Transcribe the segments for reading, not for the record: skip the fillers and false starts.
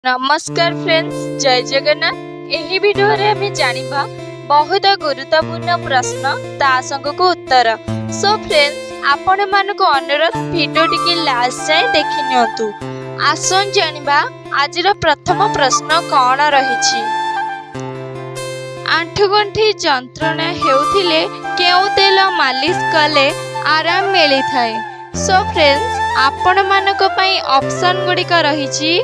नमस्कार फ्रेंड्स, जय जगन्नाथ। एही वीडियो रे हमें जानिबा बहुत गुरुत्वपूर्ण प्रश्न ता संग को उत्तर। सो फ्रेंड्स, आपण मान को अनुरोध वीडियो टिके लास्ट जाए देखि नियंतु। आसन जानिबा आजिर प्रथम प्रश्न कौन रहिछि। आंठुगंठी जंत्रणा हेउथिले केउ तेल मालिश कले आराम मिली थाए। सो फ्रेंड्स, आपण मान को पई ऑप्शन गुडी का रहिछि।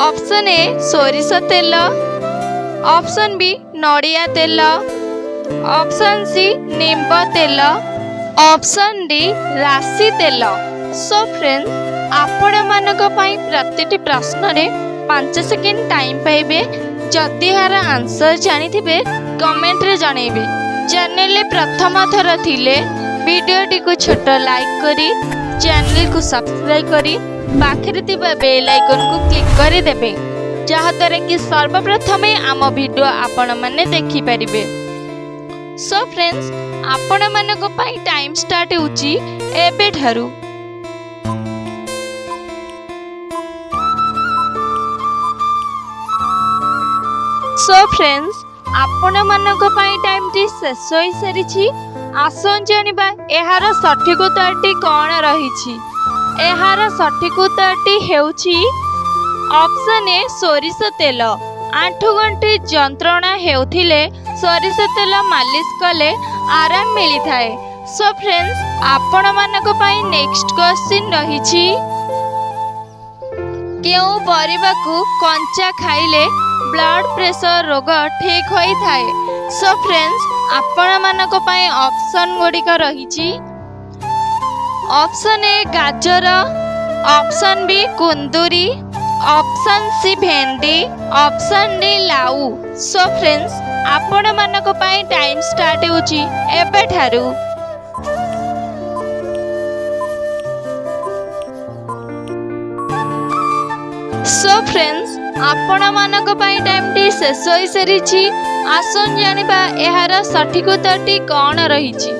ऑप्शन ए सोरिष तेल, ऑप्शन बी नड़िया तेल, ऑप्शन सी नींब तेल, ऑप्शन डी राशि तेल। सो फ्रेंड्स, आपण मानक पई प्रतिटी प्रश्न रे 5 सेकेंड टाइम पाइबे। जदि यार आंसर जानिथिबे कमेंट रे जणैबे। चैनल रे प्रथम थर थिले वीडियो टी को छोट लाइक करी चैनल को सब्सक्राइब करी पाखरे थिबा बेल आइकन को क्लिक करि देबे, जहा द्वारा कि सर्वप्रथम आम वीडियो आपण माने देखि परिबे। सो फ्रेंड्स, आपण मानको पई टाइम स्टार्ट होउची एबे ठारू। सो फ्रेंड्स, आपण मानको पई टाइम टी शेष होई सारिछि। आसन जानिबा एहार सठिक उत्तरटी कोन रहिछि। एहार सठिक उत्तरटी हेउछि ऑप्शन ए सोरिष तेल। आंठुगंठी जंत्रणा हेउथिले सोरिष तेल मालिश कले आराम मिली थाए। सो फ्रेंड्स, आपण मानको पई नेक्स्ट क्वेश्चन रहिछि। केउ परिबा को कंचा खाइले ब्लड प्रेशर रोग ठीक होई थाए। सो फ्रेंड्स, आपण मानको पई ऑप्शन गुडी का रहिछि। ऑप्शन ए गाजर, ऑप्शन बी कुंदुरी, ऑप्शन सी भेंडी, ऑप्शन डी लाउ। सो फ्रेंड्स, आपण मानको पई टाइम स्टार्ट होउची एबे ठारू। सो फ्रेंड्स, आपण मानको पई टाइम टी शेष होई सारिछि। आसन जानिबा एहार सठिक उत्तरटी कोन रहिछि।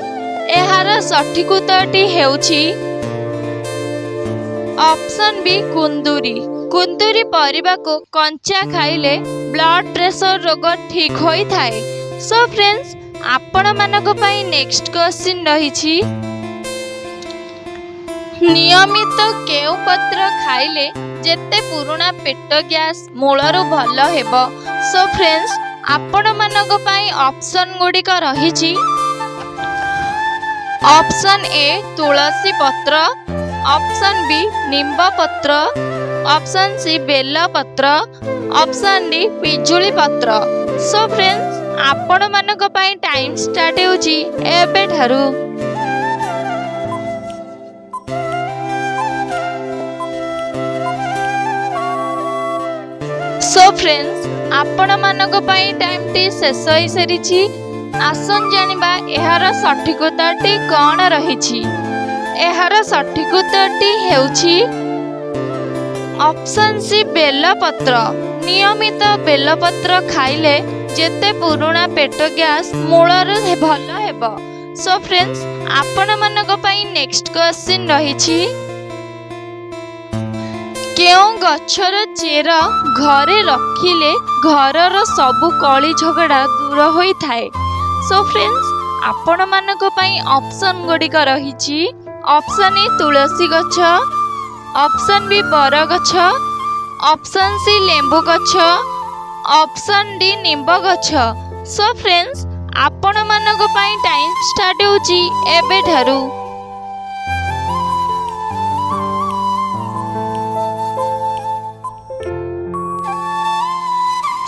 एहार सठिक उत्तरटी हेउछि ऑप्शन बी कुंदुरी। कुंदुरी परिबा को कंचा खाइले ब्लड प्रेशर रोग ठीक होई थाए। सो फ्रेंड्स, आपण मानको पई नेक्स्ट क्वेश्चन रहिछि। नियमित केउ पत्र खाइले जेते पुराना पेट गैस मूलरू भल हेबो। सो फ्रेंड्स, आपण मानको पई ऑप्शन गुडी का रहिछि। ऑप्शन ए तुलसी पत्र, ऑप्शन बी नींब पत्र, ऑप्शन सी बेल पत्र, ऑप्शन डी पिजुली पत्र। सो फ्रेंड्स, आपण मानको पई टाइम स्टार्ट होउची एबे ठारू। सो फ्रेंड्स, आपण मानको पई टाइम टी शेष होई सारिछि। आसन जानिबा एहार सठिक उत्तरटी कोन रहिछि। एहार सठिक उत्तरटी हेउछि ऑप्शन सी बेल पत्र। नियमित बेल पत्र खाइले जेते पुराना पेट गैस मूलरू भल हेबो। सो फ्रेंड्स, आपण मानको पई नेक्स्ट क्वेश्चन रहिछि। केउ गछर चेर घरे रखिले घरर सबु कली झगड़ा दूर होई थाए। सो फ्रेंड्स, आपण मानको पई ऑप्शन गुडी का रहिछि। ऑप्शन ए तुलसी गछ, ऑप्शन बी बर गछ, ऑप्शन सी लेंबू गछ, ऑप्शन डी नींब गछ। सो फ्रेंड्स, आपण मानको पई टाइम स्टार्ट होउची एबे ठारू।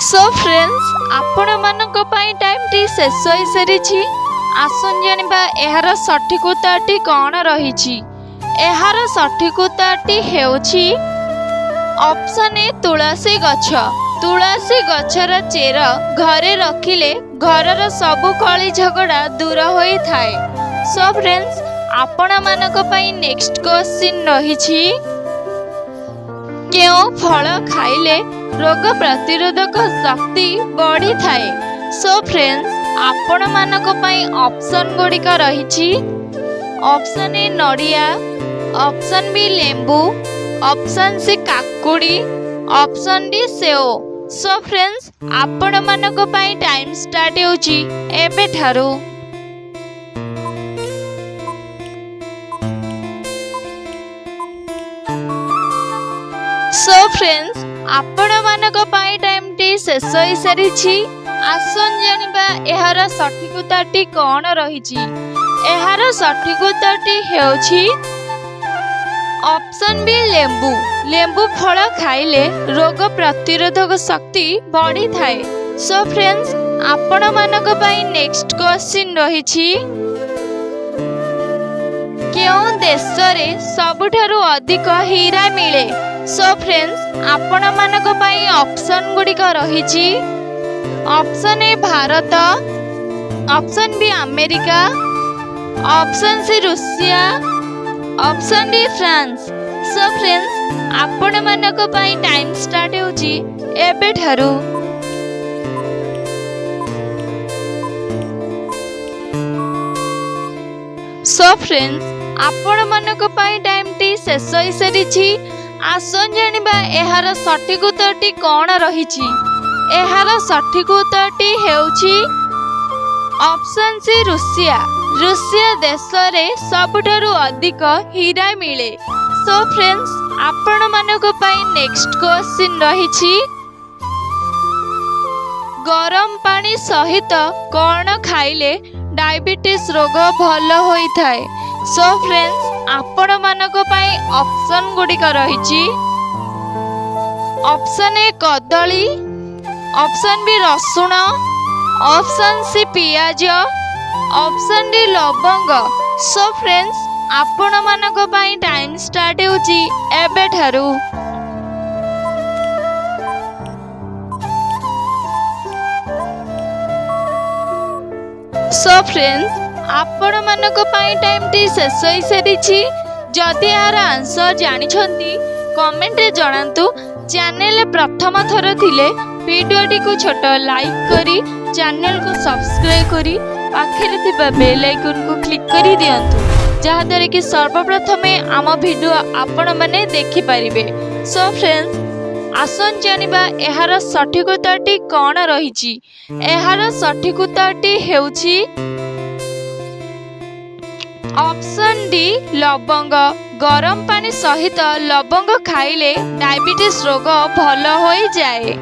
सो फ्रेंड्स, आपण मानको पई टाइम टी शेष होई सारिछि। आसन जानिबा एहार सठिक उत्तरटी कोन रहिछि। एहार सठिक उत्तरटी हेउछि ऑप्शन ए तुलसी गछ। तुलसी गछर चेर घरे रखिले घरर सबु कली झगड़ा दूर होई थाए। सो फ्रेंड्स, आपण मानको पई नेक्स्ट क्वेश्चन रहिछि। केउ फल खाइले रोग प्रतिरोधक शक्ति बढ़ी थाए। सो फ्रेंड्स, आपण मानको पई ऑप्शन गुडी का रहिछि। ऑप्शन ए नड़िया, ऑप्शन बी लेंबू, ऑप्शन सी काकुड़ी, ऑप्शन डी सेओ। सो फ्रेंड्स आपण मानक पई टाइम स्टार्ट होची एबे ठारू। सो फ्रेंड्स आपण मानक पई टाइम टी शेष होई सारिछि। आसन जानिबा एहार सठिक उत्तरटी कोन रहिछि। एहार सठिक उत्तरटी हेउछि ऑप्शन बी लेंबू। लेंबू फल खाइले रोग प्रतिरोधक शक्ति बढ़ी थाए। सो फ्रेंड्स आपण मानक पई नेक्स्ट क्वेश्चन रहिछि केउं देश रे सबुठारु अधिक हीरा मिले। सो फ्रेंड्स आपण मानक पई ऑप्शन गुडी को रहिछि option A Bharat, option B America, option C Russia, option D France. So friends आपण मानक पई टाइम स्टार्ट होची एबे ठारू। सो फ्रेंड्स आपण मानक पई टाइम टी शेष होई सारिछि। आसन जानिबा एहार सठिक उत्तरटी कोन रहिछि। एहार सठिक उत्तरटी हेउछि ऑप्शन सी रूसिया। रूसिया देश रे सबुठारु अधिक हीरा मिले। सो फ्रेंड्स आपण मानक पई नेक्स्ट क्वेश्चन रहिछि गरम पानी सहित कोन खाइले डायबिटीज रोग भल होई थाए। सो फ्रेंड्स आपण मानक पई ऑप्शन गुडी को रहिछि ऑप्शन ए कदली, ऑप्शन बी रसुण, ऑप्शन सी पियाज, ऑप्शन डी लवंग। सो फ्रेंड्स आपण मानक पई टाइम स्टार्ट होची एबे ठारू। सो फ्रेंड्स आपण मानक पई टाइम टी शेष होई सारिछि। जदि यार आंसर जानिछंती कमेंट रे जणांतु। चैनल प्रथम थर थिले वीडियोटी को छोट लाइक करी चैनल को सब्सक्राइब करी पाखरे थिबा बेल आइकन को क्लिक करी दियंतु जहा द्वारा कि सर्वप्रथमे आम वीडियो आपण माने देखि परिबे। सो फ्रेंड्स आसन जानिबा एहार सठिक उत्तरटी कोन रहिछि। एहार सठिक उत्तरटी हेउछि ऑप्शन डी लवंग। गरम पानी सहित लवंग खाइले डायबिटीज रोग भल होई जाए।